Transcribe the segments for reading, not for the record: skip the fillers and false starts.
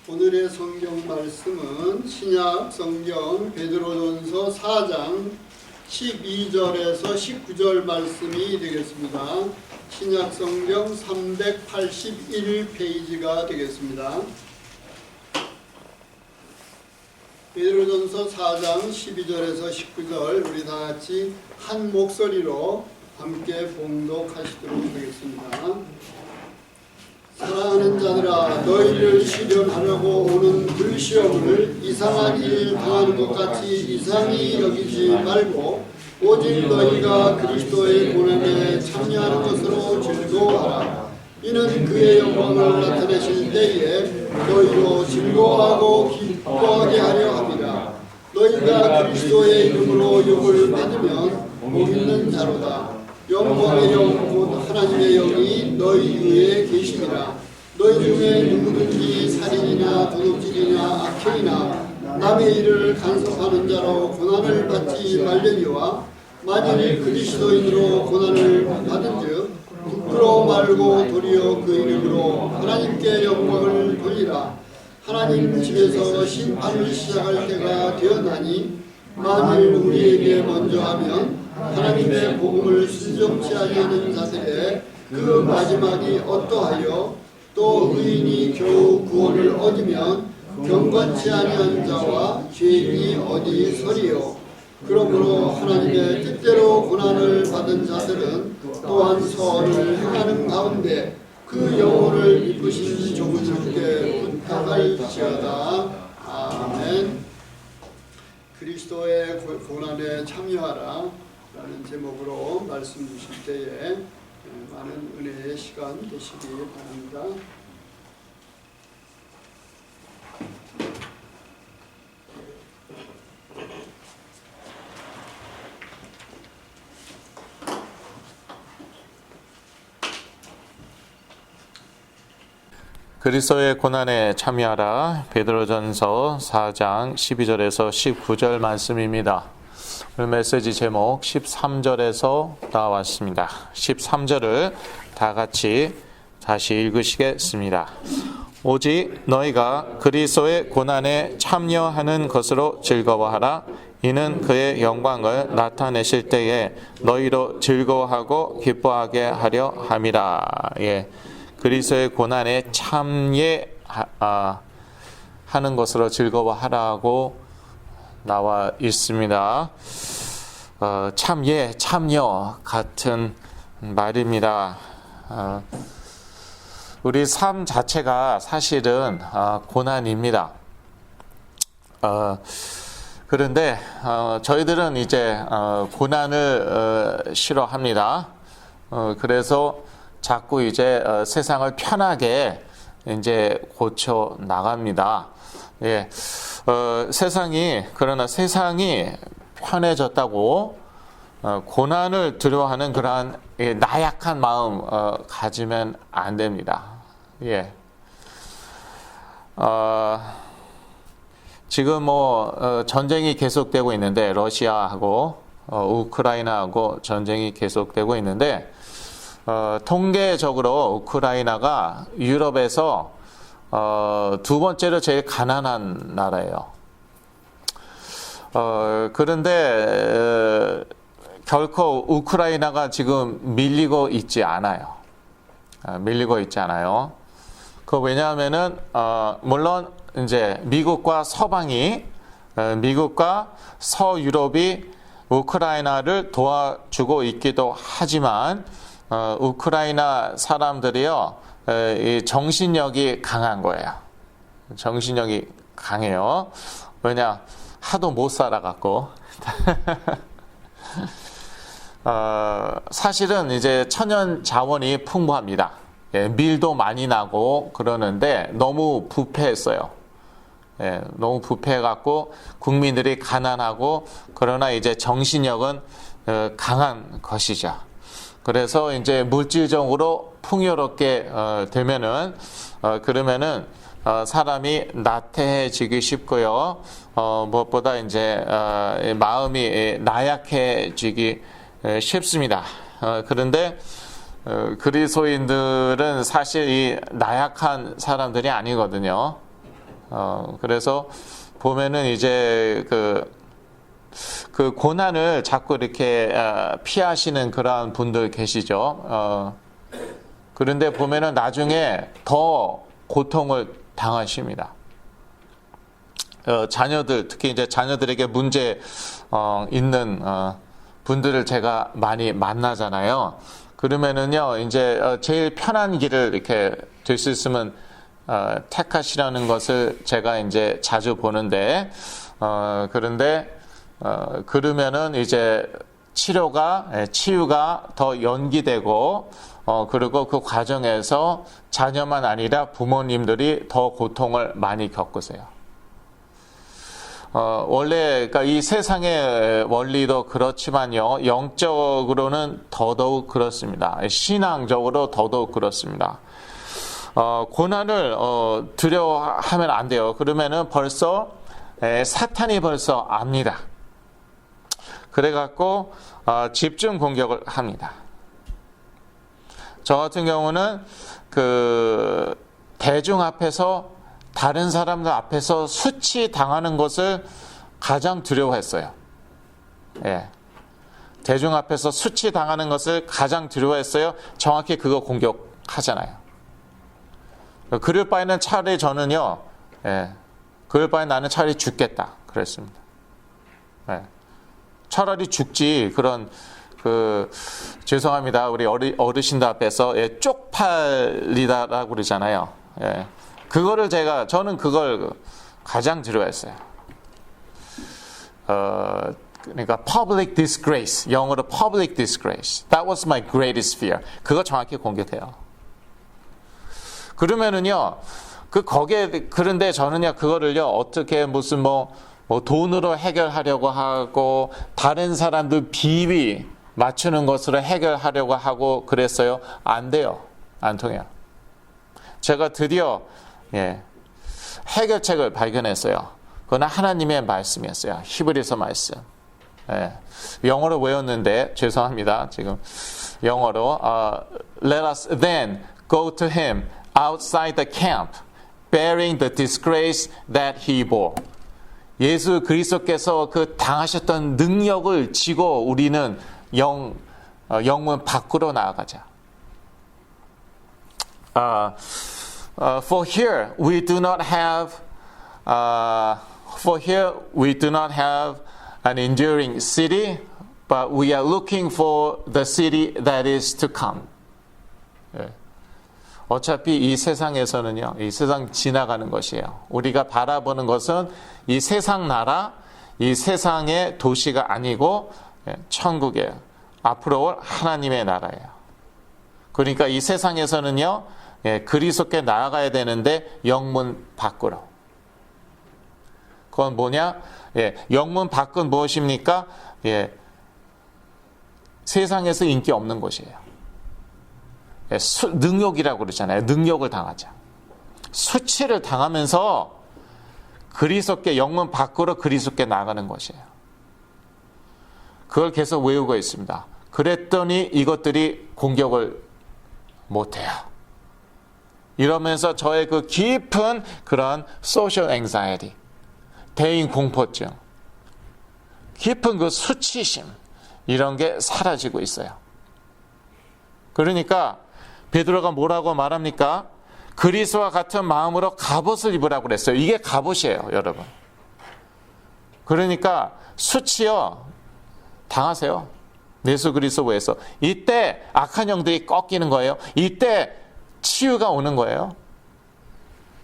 오늘의 성경 말씀은 신약 성경 베드로전서 4장 12절에서 19절 말씀이 되겠습니다. 신약 성경 381페이지가 되겠습니다. 베드로전서 4장 12절에서 19절 우리 다 같이 한 목소리로 함께 봉독하시도록 하겠습니다. 사랑하는 자들아, 너희를 시련하려고 오는 불시험을 이상한 일 당하는 것 같이 이상히 여기지 말고 오직 너희가 그리스도의 고난에 참여하는 것으로 즐거워하라. 이는 그의 영광을 나타내실 때에 너희로 즐거워하고 기뻐하게 하려 함이라. 너희가 그리스도의 이름으로 욕을 받으면 복 있는 자로다. 영광의 영 곧 하나님의 영이 너희 위에 계심이라. 너희 중에 누구든지 살인이나 도둑질이나 악행이나 남의 일을 간섭하는 자로 고난을 받지 말려니와 만일 그리스도인으로 고난을 받은즉 부끄러워 말고 도리어 그 이름으로 하나님께 영광을 돌리라. 하나님 집에서 심판을 시작할 때가 되었나니 만일 우리에게 먼저 하면 하나님의 복음을 순종치 아니하는 자들의 그 마지막이 어떠하여 또 의인이 겨우 구원을 얻으면 경건치 아니한 자와 죄인이 어디 서리요. 그러므로 하나님의 뜻대로 고난을 받은 자들은 또한 선을 행하는 가운데 그 영혼을 이끄신 조부님께 부탁할지어다. 아멘. 그리스도의 고난에 참여하라 라는 제목으로 말씀 주실 때에 많은 은혜의 시간 되시기 바랍니다. 그리스도의 고난에 참여하라. 베드로전서 4장 12절에서 19절 말씀입니다. 오늘 메시지 제목 13절에서 나왔습니다. 13절을 다 같이 다시 읽으시겠습니다. 오직 너희가 그리스도의 고난에 참여하는 것으로 즐거워하라. 이는 그의 영광을 나타내실 때에 너희로 즐거워하고 기뻐하게 하려 함이라. 예. 그리스도의 고난에 참여하는 것으로 즐거워하라고 나와 있습니다. 참여 같은 말입니다. 우리 삶 자체가 사실은 고난입니다. 그런데 저희들은 이제 고난을 싫어합니다. 그래서 자꾸 이제 세상을 편하게 이제 고쳐 나갑니다. 예, 그러나 세상이 편해졌다고 고난을 두려워하는 그러한 나약한 마음 가지면 안 됩니다. 예, 지금 전쟁이 계속되고 있는데 러시아하고 우크라이나하고 전쟁이 계속되고 있는데 통계적으로 우크라이나가 유럽에서 두 번째로 제일 가난한 나라예요. 그런데 결코 우크라이나가 지금 밀리고 있지 않아요. 왜냐하면은 물론 이제 미국과 서유럽이 우크라이나를 도와주고 있기도 하지만 우크라이나 사람들이요, 이 정신력이 강한 거예요. 정신력이 강해요. 왜냐? 하도 못 살아갖고. 사실은 이제 천연 자원이 풍부합니다. 예, 밀도 많이 나고 그러는데 너무 부패했어요. 예, 너무 부패해갖고 국민들이 가난하고 그러나 이제 정신력은 강한 것이죠. 그래서 이제 물질적으로 풍요롭게 되면은 그러면은 사람이 나태해지기 쉽고요. 무엇보다 이제 마음이 나약해지기 쉽습니다. 그런데 그리스도인들은 사실 이 나약한 사람들이 아니거든요. 그래서 보면은 이제 그 고난을 자꾸 이렇게 피하시는 그러한 분들 계시죠. 그런데 보면은 나중에 더 고통을 당하십니다. 자녀들, 특히 이제 자녀들에게 문제 있는 분들을 제가 많이 만나잖아요. 그러면은요, 이제 제일 편한 길을 이렇게 될 수 있으면 택하시라는 것을 제가 이제 자주 보는데, 그런데 그러면은 이제 치유가 더 연기되고, 그리고 그 과정에서 자녀만 아니라 부모님들이 더 고통을 많이 겪으세요. 원래, 그러니까 이 세상의 원리도 그렇지만요, 영적으로는 더더욱 그렇습니다. 신앙적으로 더더욱 그렇습니다. 고난을 두려워하면 안 돼요. 그러면은 벌써 사탄이 벌써 압니다. 그래갖고 집중 공격을 합니다. 저 같은 경우는 그 대중 앞에서 다른 사람들 앞에서 수치 당하는 것을 가장 두려워했어요. 예. 대중 앞에서 수치 당하는 것을 가장 두려워했어요. 정확히 그거 공격하잖아요. 그럴 바에는 차라리 저는요, 그럴 바에 나는 차라리 죽겠다. 그랬습니다. 예. 차라리 죽지, 죄송합니다. 우리 어르신들 앞에서 쪽팔리다라고 그러잖아요. 예. 저는 그걸 가장 두려워했어요. 그러니까 public disgrace, 영어로 public disgrace. That was my greatest fear. 그거 정확히 공격해요. 그러면은요, 그런데 저는요, 그거를요, 어떻게 무슨 돈으로 해결하려고 하고, 다른 사람들 비위 맞추는 것으로 해결하려고 하고 그랬어요. 안 돼요. 안 통해요. 제가 드디어, 해결책을 발견했어요. 그건 하나님의 말씀이었어요. 히브리서 말씀. 영어로 외웠는데, 죄송합니다. 지금 영어로, Let us then go to him outside the camp, bearing the disgrace that he bore. 예수 그리스도께서 그 당하셨던 능력을 지고 우리는 영문 밖으로 나아가자. For here we do not have an enduring city, but we are looking for the city that is to come. 어차피 이 세상에서는요, 이 세상 지나가는 것이에요. 우리가 바라보는 것은 이 세상 나라, 이 세상의 도시가 아니고 천국이에요. 앞으로 올 하나님의 나라예요. 그러니까 이 세상에서는요, 그리스도께 나아가야 되는데 영문 밖으로. 그건 뭐냐? 영문 밖은 무엇입니까? 세상에서 인기 없는 곳이에요. 능욕이라고 그러잖아요. 능욕을 당하자. 수치를 당하면서 그리스도께 영문 밖으로 그리스도께 나가는 것이에요. 그걸 계속 외우고 있습니다. 그랬더니 이것들이 공격을 못해요. 이러면서 저의 그 깊은 그런 social anxiety, 대인 공포증, 깊은 그 수치심, 이런 게 사라지고 있어요. 그러니까 베드로가 뭐라고 말합니까? 그리스도와 같은 마음으로 갑옷을 입으라고 그랬어요. 이게 갑옷이에요, 여러분. 그러니까 수치요, 당하세요. 예수 그리스도 외에서. 이때 악한 영들이 꺾이는 거예요. 이때 치유가 오는 거예요.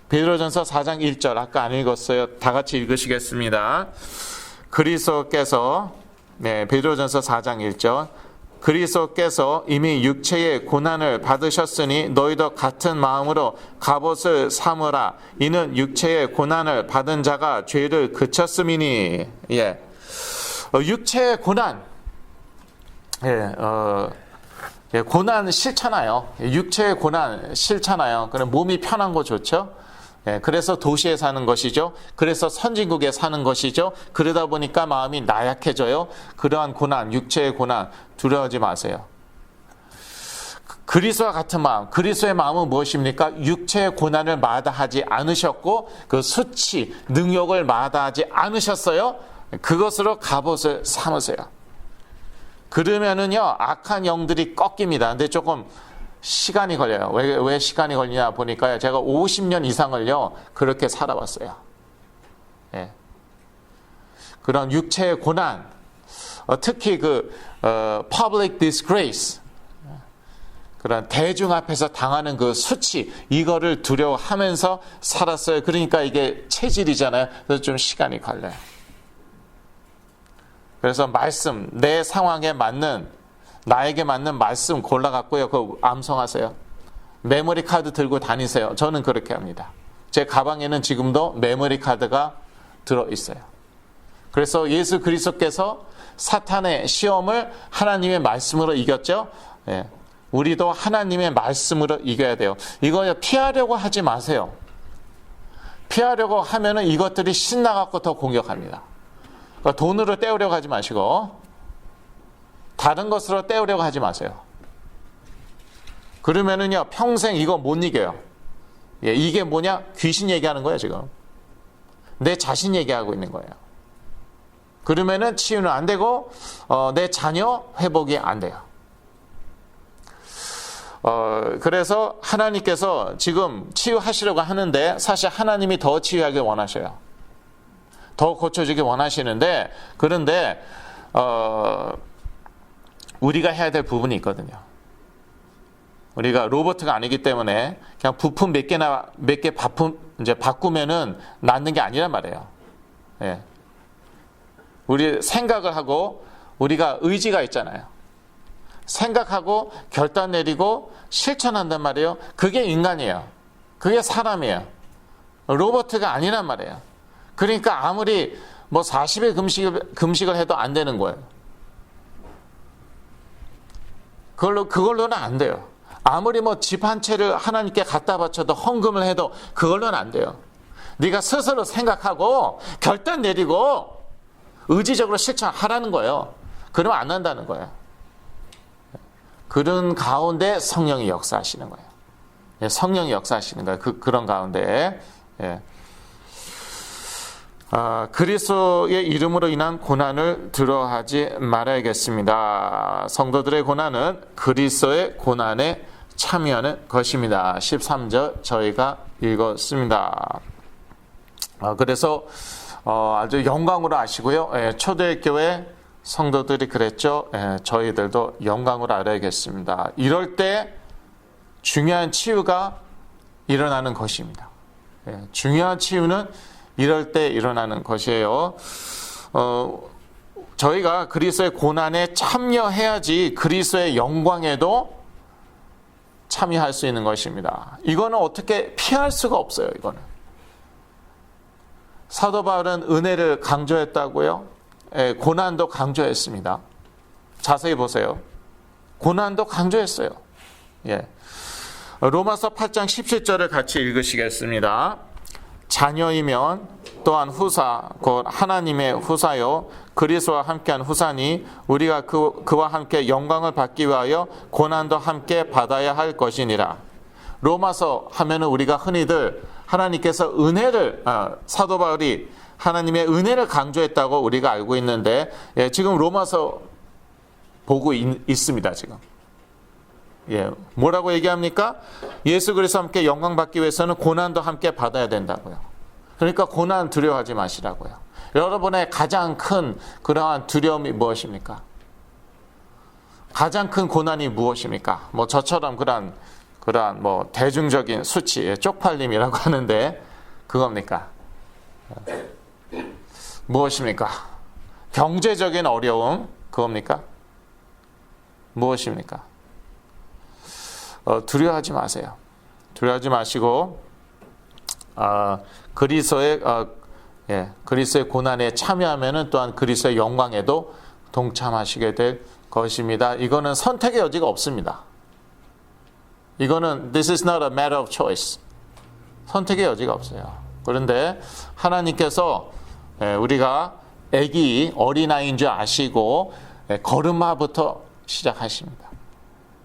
베드로전서 4장 1절, 아까 안 읽었어요. 다 같이 읽으시겠습니다. 그리스도께서, 베드로전서 4장 1절, 그리스도께서 이미 육체의 고난을 받으셨으니 너희도 같은 마음으로 갑옷을 삼으라. 이는 육체의 고난을 받은 자가 죄를 그쳤음이니. 육체의 고난. 고난 싫잖아요. 육체의 고난 싫잖아요. 그럼 몸이 편한 거 좋죠? 그래서 도시에 사는 것이죠. 그래서 선진국에 사는 것이죠. 그러다 보니까 마음이 나약해져요. 그러한 고난, 육체의 고난 두려워하지 마세요. 그리스도와 같은 마음, 그리스도의 마음은 무엇입니까? 육체의 고난을 마다하지 않으셨고 그 수치, 능욕을 마다하지 않으셨어요. 그것으로 갑옷을 삼으세요. 그러면은요 악한 영들이 꺾입니다. 근데 조금 시간이 걸려요. 왜 시간이 걸리냐 보니까요, 제가 50년 이상을요 그렇게 살아왔어요. 예. 그런 육체의 고난, 특히 public disgrace, 그런 대중 앞에서 당하는 그 수치, 이거를 두려워하면서 살았어요. 그러니까 이게 체질이잖아요. 그래서 좀 시간이 걸려요. 그래서 말씀, 내 상황에 맞는, 나에게 맞는 말씀 골라갖고요, 그거 암송하세요. 메모리 카드 들고 다니세요. 저는 그렇게 합니다. 제 가방에는 지금도 메모리 카드가 들어있어요. 그래서 예수 그리스도께서 사탄의 시험을 하나님의 말씀으로 이겼죠. 예. 우리도 하나님의 말씀으로 이겨야 돼요. 이거 피하려고 하지 마세요. 피하려고 하면은 이것들이 신나갖고 더 공격합니다. 그러니까 돈으로 때우려고 하지 마시고 다른 것으로 때우려고 하지 마세요. 그러면은요 평생 이거 못 이겨요. 예, 이게 뭐냐? 귀신 얘기하는 거예요 지금. 내 자신 얘기하고 있는 거예요. 그러면은 치유는 안 되고 내 자녀 회복이 안 돼요. 그래서 하나님께서 지금 치유하시려고 하는데 사실 하나님이 더 치유하길 원하셔요. 더 고쳐지길 원하시는데, 그런데 우리가 해야 될 부분이 있거든요. 우리가 로봇가 아니기 때문에 그냥 부품 몇 개 이제 바꾸면은 낫는 게 아니란 말이에요. 예. 우리 생각을 하고 우리가 의지가 있잖아요. 생각하고 결단 내리고 실천한단 말이에요. 그게 인간이에요. 그게 사람이에요. 로봇가 아니란 말이에요. 그러니까 아무리 뭐 40일 금식을 해도 안 되는 거예요. 그걸로는 안 돼요. 아무리 뭐 집 한 채를 하나님께 갖다 바쳐도 헌금을 해도 그걸로는 안 돼요. 네가 스스로 생각하고 결단 내리고 의지적으로 실천하라는 거예요. 그러면 안 한다는 거예요. 그런 가운데 성령이 역사하시는 거예요. 예, 성령이 역사하시는 거예요. 그런 가운데. 예. 그리스도의 이름으로 인한 고난을 두려워하지 말아야겠습니다. 성도들의 고난은 그리스도의 고난에 참여하는 것입니다. 13절 저희가 읽었습니다. 그래서 아주 영광으로 아시고요. 예, 초대교회 성도들이 그랬죠. 예, 저희들도 영광으로 알아야겠습니다. 이럴 때 중요한 치유가 일어나는 것입니다. 예, 중요한 치유는 이럴 때 일어나는 것이에요. 저희가 그리스도의 고난에 참여해야지 그리스도의 영광에도 참여할 수 있는 것입니다. 이거는 어떻게 피할 수가 없어요. 이거는. 사도 바울은 은혜를 강조했다고요. 예, 고난도 강조했습니다. 자세히 보세요. 고난도 강조했어요. 예. 로마서 8장 17절을 같이 읽으시겠습니다. 자녀이면 또한 후사 곧 하나님의 후사요 그리스도와 함께한 후사니 우리가 그와 함께 영광을 받기 위하여 고난도 함께 받아야 할 것이니라. 로마서 하면은 우리가 흔히들 하나님께서 은혜를 사도 바울이 하나님의 은혜를 강조했다고 우리가 알고 있는데, 예, 지금 로마서 보고 있습니다. 지금. 예, 뭐라고 얘기합니까? 예수 그리스도와 함께 영광 받기 위해서는 고난도 함께 받아야 된다고요. 그러니까 고난 두려워하지 마시라고요. 여러분의 가장 큰 그러한 두려움이 무엇입니까? 가장 큰 고난이 무엇입니까? 뭐 저처럼 그러한 뭐 대중적인 수치, 쪽팔림이라고 하는데 그겁니까? 무엇입니까? 경제적인 어려움, 그겁니까? 무엇입니까? 두려워하지 마세요. 두려워하지 마시고 그리스도의 고난에 참여하면은 또한 그리스도의 영광에도 동참하시게 될 것입니다. 이거는 선택의 여지가 없습니다. 이거는 this is not a matter of choice. 선택의 여지가 없어요. 그런데 하나님께서 우리가 어린아이인 줄 아시고 걸음마부터 시작하십니다.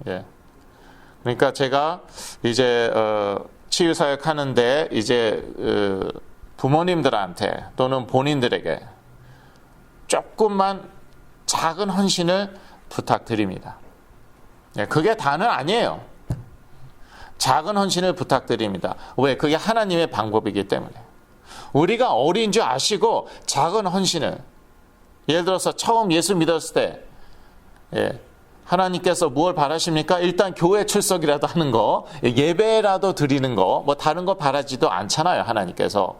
예. 그러니까 제가 이제 치유사역 하는데 이제 부모님들한테 또는 본인들에게 조금만 작은 헌신을 부탁드립니다. 그게 다는 아니에요. 작은 헌신을 부탁드립니다. 왜? 그게 하나님의 방법이기 때문에. 우리가 어린 줄 아시고 작은 헌신을, 예를 들어서 처음 예수 믿었을 때 하나님께서 무엇을 바라십니까? 일단 교회 출석이라도 하는 거, 예배라도 드리는 거, 뭐 다른 거 바라지도 않잖아요, 하나님께서.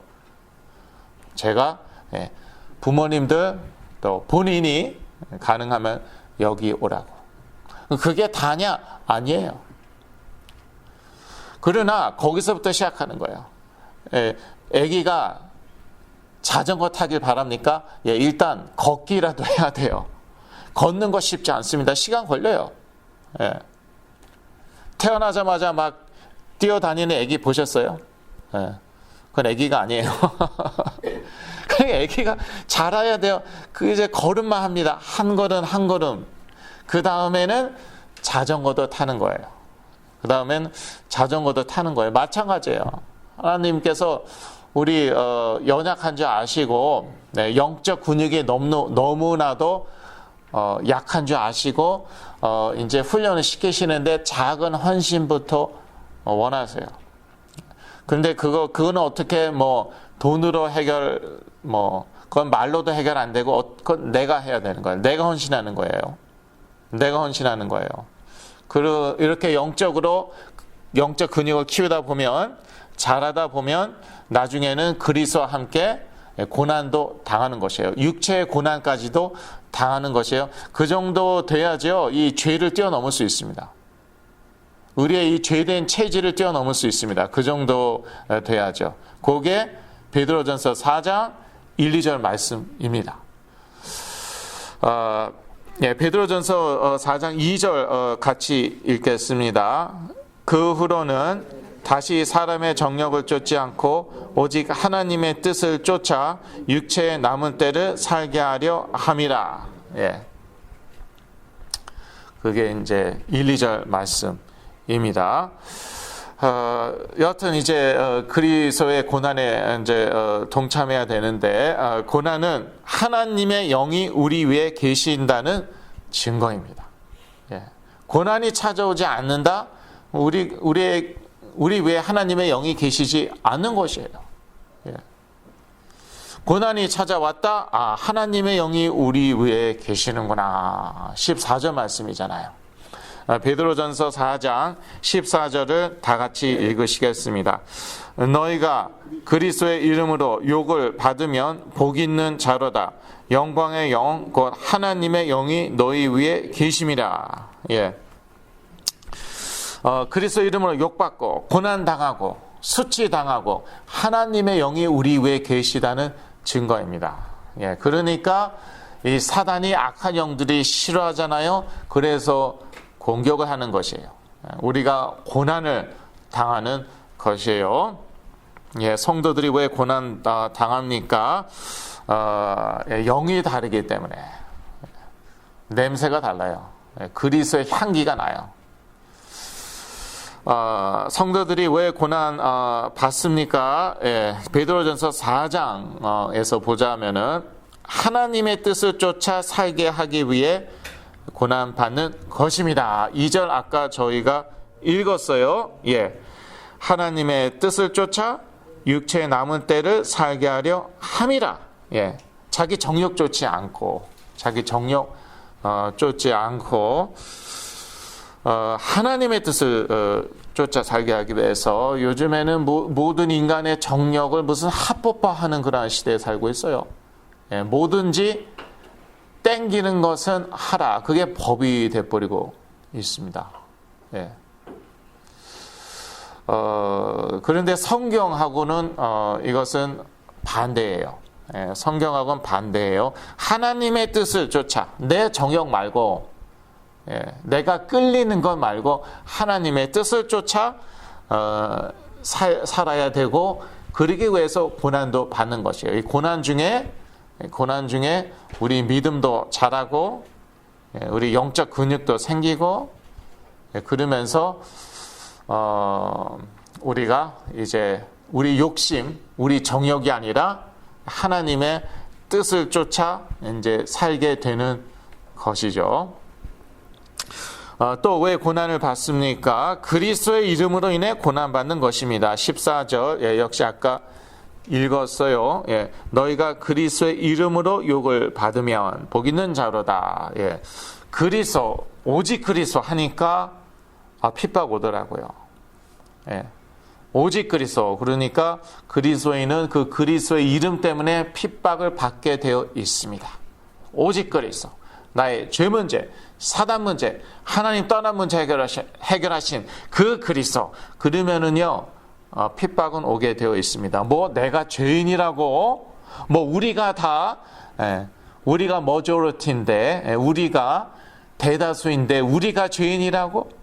제가 부모님들 또 본인이 가능하면 여기 오라고. 그게 다냐? 아니에요. 그러나 거기서부터 시작하는 거예요. 아기가 자전거 타길 바랍니까? 일단 걷기라도 해야 돼요. 걷는 거 쉽지 않습니다. 시간 걸려요. 태어나자마자 막 뛰어다니는 아기 보셨어요? 그건 아기가 아니에요. 그러니까 아기가 자라야 돼요. 그 이제 걸음만 합니다. 한 걸음 한 걸음. 그 다음에는 자전거도 타는 거예요. 그 다음엔 자전거도 타는 거예요. 마찬가지예요. 하나님께서 우리 연약한 줄 아시고 영적 근육이 너무나도 약한 줄 아시고 이제 훈련을 시키시는데 작은 헌신부터 원하세요. 근데 그거는 어떻게 뭐 돈으로 해결 그건 말로도 해결 안 되고 그건 내가 해야 되는 거예요. 내가 헌신하는 거예요. 내가 헌신하는 거예요. 그리고 이렇게 영적 근육을 키우다 보면 자라다 보면 나중에는 그리스도와 함께 고난도 당하는 것이에요. 육체의 고난까지도 당하는 것이에요. 그 정도 돼야죠. 이 죄를 뛰어넘을 수 있습니다. 우리의 이 죄된 체질을 뛰어넘을 수 있습니다. 그 정도 돼야죠. 그게 베드로전서 4장 1, 2절 말씀입니다. 베드로전서 4장 2절 같이 읽겠습니다. 그 후로는 다시 사람의 정력을 쫓지 않고 오직 하나님의 뜻을 쫓아 육체의 남은 때를 살게 하려 함이라. 그게 이제 1, 2절 말씀입니다. 여하튼 이제 그리스도의 고난에 이제 동참해야 되는데 고난은 하나님의 영이 우리 위에 계신다는 증거입니다. 고난이 찾아오지 않는다. 우리 위에 하나님의 영이 계시지 않는 것이에요. 고난이 찾아왔다. 하나님의 영이 우리 위에 계시는구나. 14절 말씀이잖아요. 베드로전서 4장 14절을 다 같이 읽으시겠습니다. 너희가 그리스도의 이름으로 욕을 받으면 복 있는 자로다. 영광의 영 곧 하나님의 영이 너희 위에 계심이라. 그리스도 이름으로 욕받고 고난당하고 수치당하고 하나님의 영이 우리 위에 계시다는 증거입니다. 그러니까 이 사단이 악한 영들이 싫어하잖아요. 그래서 공격을 하는 것이에요. 우리가 고난을 당하는 것이에요. 성도들이 왜 고난 당합니까? 영이 다르기 때문에. 냄새가 달라요. 그리스도의 향기가 나요. 성도들이 왜 고난 받습니까? 베드로전서 4장에서 보자면은 하나님의 뜻을 쫓아 살게 하기 위해 고난 받는 것입니다. 2절 아까 저희가 읽었어요. 하나님의 뜻을 쫓아 육체의 남은 때를 살게 하려 함이라. 자기 정욕 쫓지 않고 하나님의 뜻을 쫓아 살게 하기 위해서 요즘에는 모든 인간의 정력을 무슨 합법화하는 그런 시대에 살고 있어요. 뭐든지 땡기는 것은 하라. 그게 법이 돼버리고 있습니다. 그런데 성경하고는 이것은 반대예요. 성경하고는 반대예요. 하나님의 뜻을 쫓아 내 정욕 말고 내가 끌리는 것 말고 하나님의 뜻을 쫓아 살아야 되고 그러기 위해서 고난도 받는 것이에요. 이 고난 중에 우리 믿음도 자라고 우리 영적 근육도 생기고 그러면서 우리가 이제 우리 욕심, 우리 정욕이 아니라 하나님의 뜻을 쫓아 이제 살게 되는 것이죠. 또 왜 고난을 받습니까? 그리스도의 이름으로 인해 고난받는 것입니다. 14절 역시 아까 읽었어요. 너희가 그리스도의 이름으로 욕을 받으면 복 있는 자로다. 그리스도, 오직 그리스도 하니까 핍박 오더라고요. 오직 그리스도, 그러니까 그리스도인은 그 그리스도의 이름 때문에 핍박을 받게 되어 있습니다. 오직 그리스도, 나의 죄 문제, 사단 문제, 하나님 떠난 문제 해결하신 그 그리스도, 그러면은요 핍박은 오게 되어 있습니다. 뭐 내가 죄인이라고, 뭐 우리가 다 우리가 머저리티인데, 우리가 대다수인데 우리가 죄인이라고?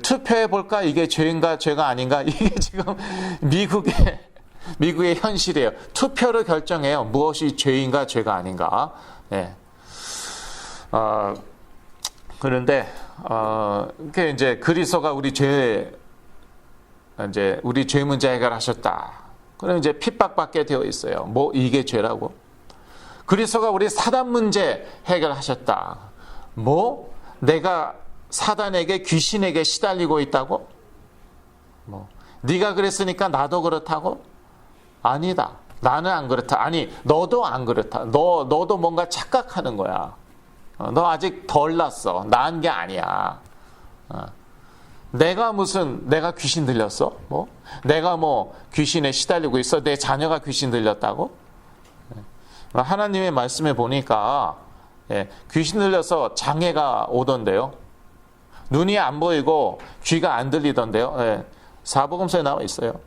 투표해 볼까? 이게 죄인가 죄가 아닌가? 이게 지금 미국의 현실이에요. 투표로 결정해요. 무엇이 죄인가 죄가 아닌가? 그런데 그게 이제 그리스도가 우리 죄 문제 해결하셨다. 그럼 이제 핍박받게 되어 있어요. 뭐 이게 죄라고? 그리스도가 우리 사단 문제 해결하셨다. 뭐 내가 사단에게, 귀신에게 시달리고 있다고? 뭐 네가 그랬으니까 나도 그렇다고? 아니다. 나는 안 그렇다. 아니, 너도 안 그렇다. 너도 뭔가 착각하는 거야. 너 아직 덜 났어. 나은 게 아니야. 내가 귀신 들렸어? 뭐? 내가 뭐 귀신에 시달리고 있어? 내 자녀가 귀신 들렸다고? 하나님의 말씀에 보니까 귀신 들려서 장애가 오던데요. 눈이 안 보이고 귀가 안 들리던데요. 사복음서에 나와 있어요.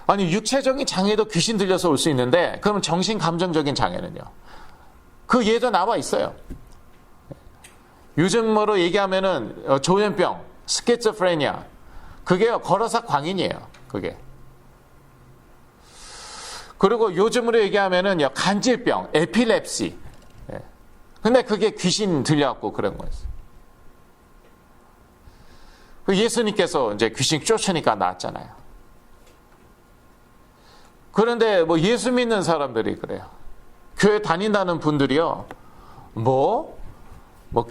아니, 육체적인 장애도 귀신 들려서 올 수 있는데, 그럼 정신 감정적인 장애는요? 그 예도 나와 있어요. 요즘으로 얘기하면은 조현병, 스키즈프레니아, 그게 걸어서 광인이에요. 그게. 그리고 요즘으로 얘기하면은 간질병, 에필랩시. 근데 그게 귀신 들려갖고 그런 거였어요. 예수님께서 이제 귀신 쫓으니까 나았잖아요. 그런데 뭐 예수 믿는 사람들이 그래요. 교회 다닌다는 분들이요. 뭐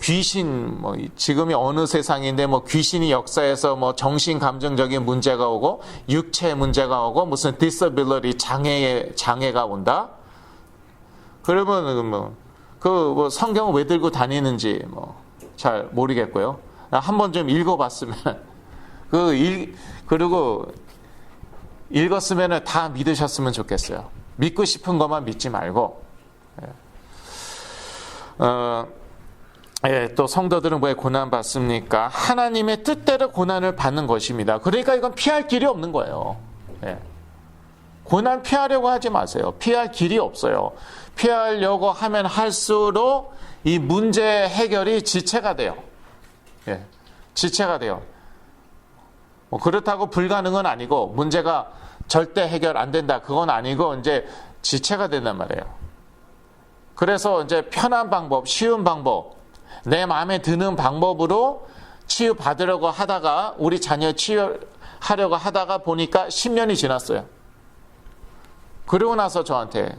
귀신, 지금이 어느 세상인데 귀신이 역사에서 정신 감정적인 문제가 오고 육체 문제가 오고 무슨 disability 장애가 온다. 그러면 성경을 왜 들고 다니는지 잘 모르겠고요. 한번 좀 읽어봤으면 그리고 읽었으면 다 믿으셨으면 좋겠어요. 믿고 싶은 것만 믿지 말고. 또 성도들은 왜 고난 받습니까? 하나님의 뜻대로 고난을 받는 것입니다. 그러니까 이건 피할 길이 없는 거예요. 고난 피하려고 하지 마세요. 피할 길이 없어요. 피하려고 하면 할수록 이 문제 해결이 지체가 돼요. 지체가 돼요. 그렇다고 불가능은 아니고, 문제가 절대 해결 안 된다, 그건 아니고 이제 지체가 된단 말이에요. 그래서 이제 편한 방법, 쉬운 방법, 내 마음에 드는 방법으로 치유받으려고 하다가, 우리 자녀 치유하려고 하다가 보니까 10년이 지났어요. 그러고 나서 저한테,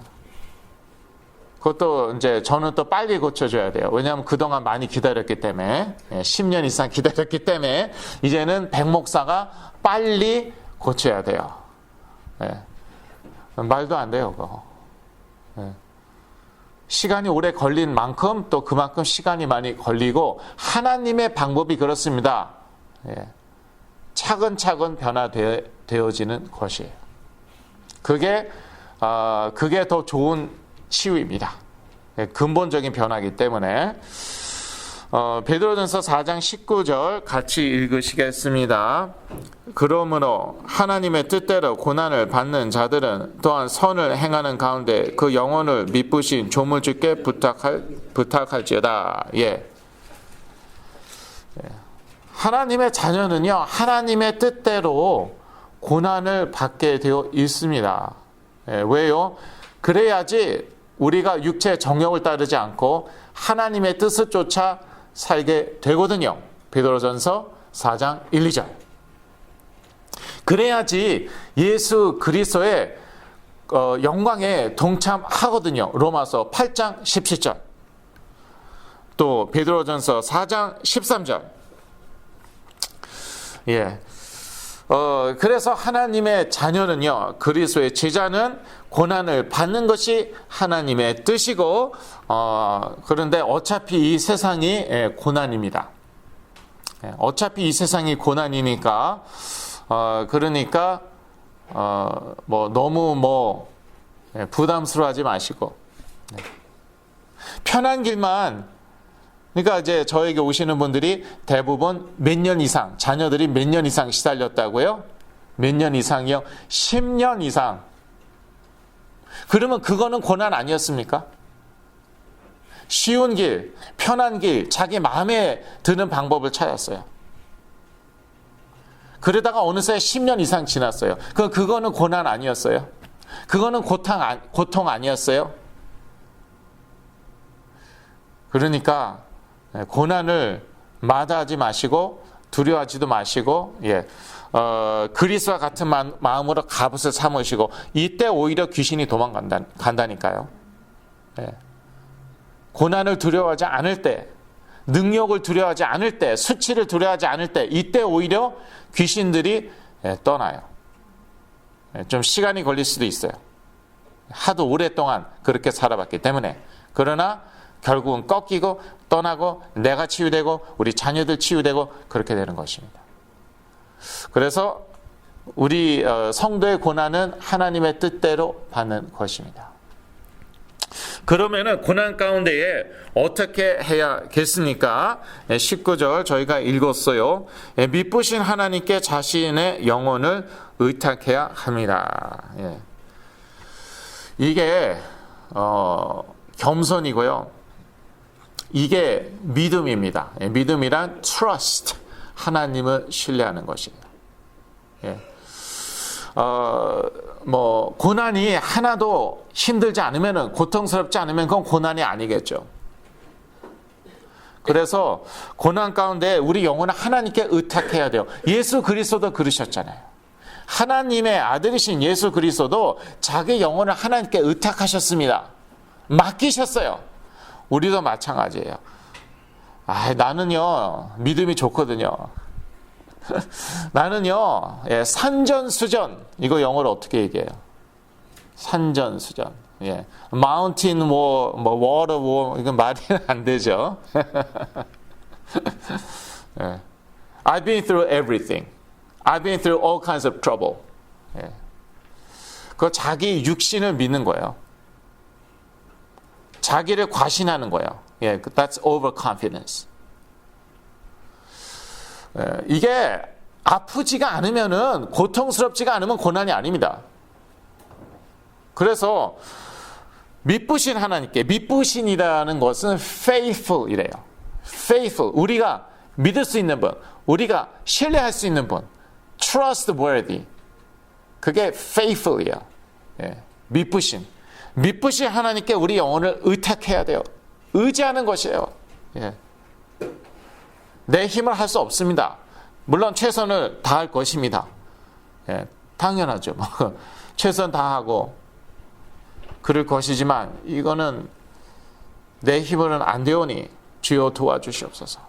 그것도 이제 저는 또 빨리 고쳐줘야 돼요. 왜냐하면 그동안 많이 기다렸기 때문에, 10년 이상 기다렸기 때문에 이제는 백 목사가 빨리 고쳐야 돼요. 말도 안 돼요, 그거. 시간이 오래 걸린 만큼 또 그만큼 시간이 많이 걸리고, 하나님의 방법이 그렇습니다. 차근차근 변화되어지는 것이에요. 그게 더 좋은 치유입니다. 근본적인 변화이기 때문에. 베드로전서 4장 19절 같이 읽으시겠습니다. 그러므로 하나님의 뜻대로 고난을 받는 자들은 또한 선을 행하는 가운데 그 영혼을 미쁘신 조물주께 부탁할지어다. 하나님의 자녀는요, 하나님의 뜻대로 고난을 받게 되어 있습니다. 왜요? 그래야지 우리가 육체의 정욕을 따르지 않고 하나님의 뜻을 쫓아 살게 되거든요. 베드로전서 4장 1, 2절. 그래야지 예수 그리스도의 영광에 동참하거든요. 로마서 8장 17절. 또 베드로전서 4장 13절. 예. 그래서 하나님의 자녀는요, 그리스도의 제자는 고난을 받는 것이 하나님의 뜻이고, 그런데 어차피 이 세상이 고난입니다. 어차피 이 세상이 고난이니까, 그러니까, 너무 부담스러워하지 마시고, 편한 길만, 그러니까 이제 저에게 오시는 분들이 대부분 몇 년 이상, 자녀들이 몇 년 이상 시달렸다고요? 몇 년 이상이요? 10년 이상. 그러면 그거는 고난 아니었습니까? 쉬운 길, 편한 길, 자기 마음에 드는 방법을 찾았어요. 그러다가 어느새 10년 이상 지났어요. 그거는 고난 아니었어요? 그거는 고통 아니었어요? 그러니까 고난을 마다하지 마시고 두려워하지도 마시고, 그리스도와 같은 마음으로 갑옷을 삼으시고, 이때 오히려 귀신이 도망간다니까요. 고난을 두려워하지 않을 때, 능력을 두려워하지 않을 때, 수치를 두려워하지 않을 때, 이때 오히려 귀신들이 떠나요. 좀 시간이 걸릴 수도 있어요. 하도 오랫동안 그렇게 살아봤기 때문에. 그러나 결국은 꺾이고 떠나고 내가 치유되고 우리 자녀들 치유되고 그렇게 되는 것입니다. 그래서 우리 성도의 고난은 하나님의 뜻대로 받는 것입니다. 그러면은 고난 가운데에 어떻게 해야겠습니까? 19절 저희가 읽었어요. 미쁘신 하나님께 자신의 영혼을 의탁해야 합니다. 이게 겸손이고요. 이게 믿음입니다. 믿음이란 trust, 하나님을 신뢰하는 것입니다. 고난이 하나도 힘들지 않으면, 고통스럽지 않으면 그건 고난이 아니겠죠. 그래서 고난 가운데 우리 영혼을 하나님께 의탁해야 돼요. 예수 그리스도도 그러셨잖아요. 하나님의 아들이신 예수 그리스도도 자기 영혼을 하나님께 의탁하셨습니다. 맡기셨어요. 우리도 마찬가지예요. 나는요, 믿음이 좋거든요. 나는요, 산전수전, 이거 영어로 어떻게 얘기해요? 산전수전. Mountain war, water war, 이건 말이 안 되죠. I've been through everything. I've been through all kinds of trouble. 그 자기 육신을 믿는 거예요. 자기를 과신하는 거예요. That's overconfidence. 이게 아프지가 않으면은, 고통스럽지가 않으면 고난이 아닙니다. 그래서 미쁘신 하나님께, 미쁘신이라는 것은 faithful이래요. faithful, 우리가 믿을 수 있는 분, 우리가 신뢰할 수 있는 분, trustworthy, 그게 faithful이에요. 미쁘신 하나님께 우리 영혼을 의탁해야 돼요. 의지하는 것이에요. 내 힘을 할 수 없습니다. 물론 최선을 다할 것입니다. 당연하죠. 최선 다하고 그럴 것이지만 이거는 내 힘으로는 안 되오니 주여 도와주시옵소서.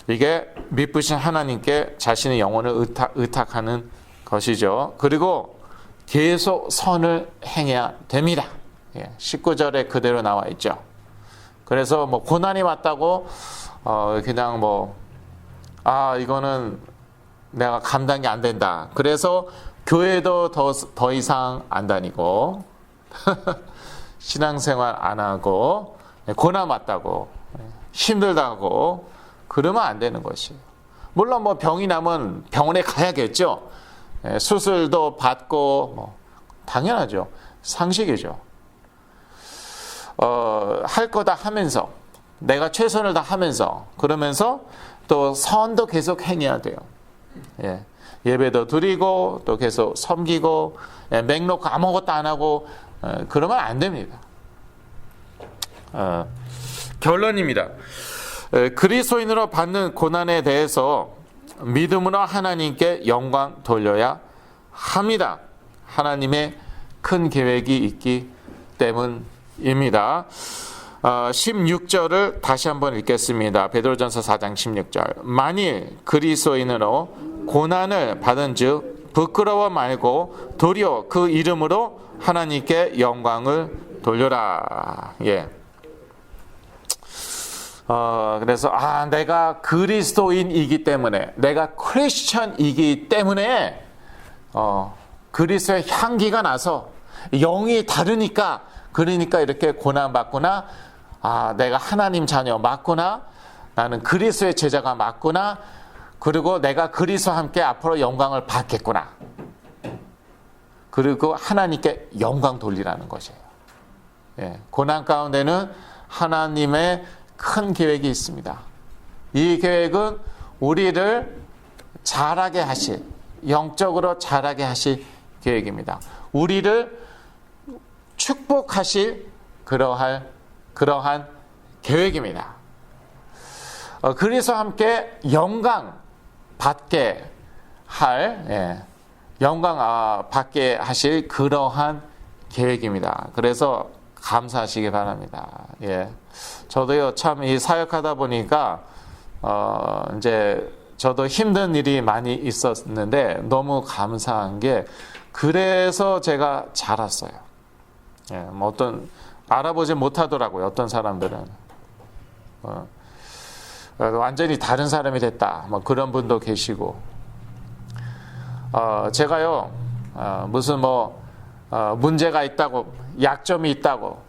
이게 미쁘신 하나님께 자신의 영혼을 의탁하는 것이죠. 그리고 계속 선을 행해야 됩니다. 19절에 그대로 나와 있죠. 그래서 고난이 왔다고 그냥 이거는 내가 감당이 안 된다. 그래서 교회도 더 이상 안 다니고 신앙생활 안 하고 고난 왔다고 힘들다고 그러면 안 되는 것이에요. 물론 병이 나면 병원에 가야겠죠. 수술도 받고 당연하죠. 상식이죠. 할 거다 하면서 내가 최선을 다하면서 그러면서 또 선도 계속 행해야 돼요. 예배도 드리고 또 계속 섬기고 맹놓고 아무것도 안 하고 그러면 안 됩니다. 결론입니다. 그리스도인으로 받는 고난에 대해서 믿음으로 하나님께 영광 돌려야 합니다. 하나님의 큰 계획이 있기 때문입니다. 16절을 다시 한번 읽겠습니다. 베드로전서 4장 16절. 만일 그리스도인으로 고난을 받은 즉 부끄러워 말고 도리어 그 이름으로 하나님께 영광을 돌려라. 예. 그래서 내가 그리스도인이기 때문에, 내가 크리스천이기 때문에 그리스도의 향기가 나서 영이 다르니까, 그러니까 이렇게 고난 받구나. 내가 하나님 자녀 맞구나. 나는 그리스도의 제자가 맞구나. 그리고 내가 그리스도와 함께 앞으로 영광을 받겠구나. 그리고 하나님께 영광 돌리라는 것이에요. 예, 고난 가운데는 하나님의 큰 계획이 있습니다. 이 계획은 우리를 자라게 하실, 영적으로 자라게 하실 계획입니다. 우리를 축복하실 그러한 계획입니다. 그래서 함께 영광 받게 받게 하실 그러한 계획입니다. 그래서 감사하시기 바랍니다. 예. 저도요, 참 이 사역하다 보니까, 이제 저도 힘든 일이 많이 있었는데, 너무 감사한 게, 그래서 제가 자랐어요. 예, 뭐 알아보지 못하더라고요, 어떤 사람들은. 완전히 다른 사람이 됐다. 뭐 그런 분도 계시고. 제가요, 무슨 문제가 있다고, 약점이 있다고,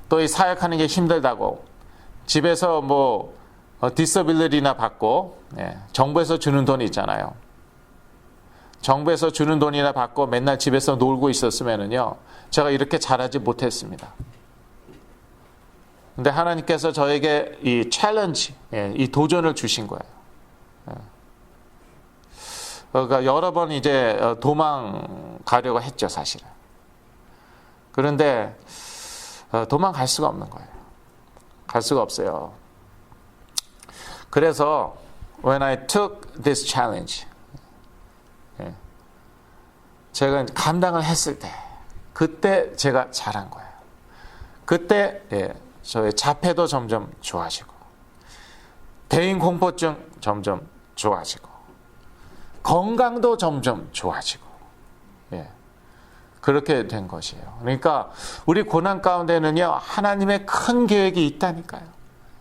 또 이 사역하는 게 힘들다고, 집에서 디서빌리티나 받고, 정부에서 주는 돈이 있잖아요. 정부에서 주는 돈이나 받고 맨날 집에서 놀고 있었으면은요, 제가 이렇게 잘하지 못했습니다. 근데 하나님께서 저에게 이 챌린지, 이 도전을 주신 거예요. 그러니까 여러 번 이제 도망가려고 했죠, 사실은. 그런데 도망갈 수가 없는 거예요. 갈 수가 없어요. 그래서 when I took this challenge, 제가 감당을 했을 때, 그때 제가 잘한 거예요. 그때 저의 자폐도 점점 좋아지고, 대인 공포증 점점 좋아지고, 건강도 점점 좋아지고, 그렇게 된 것이에요. 그러니까 우리 고난 가운데는요, 하나님의 큰 계획이 있다니까요.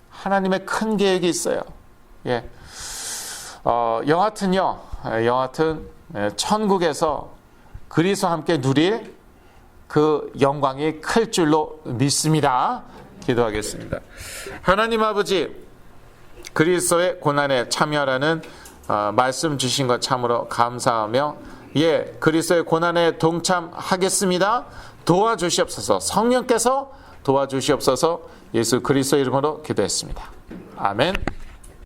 하나님의 큰 계획이 있어요. 여하튼 천국에서 그리스도와 함께 누릴 그 영광이 클 줄로 믿습니다. 기도하겠습니다. 하나님 아버지, 그리스도의 고난에 참여하라는 말씀 주신 것 참으로 감사하며, 그리스도의 고난에 동참하겠습니다. 도와주시옵소서. 성령께서 도와주시옵소서. 예수 그리스도 이름으로 기도했습니다. 아멘.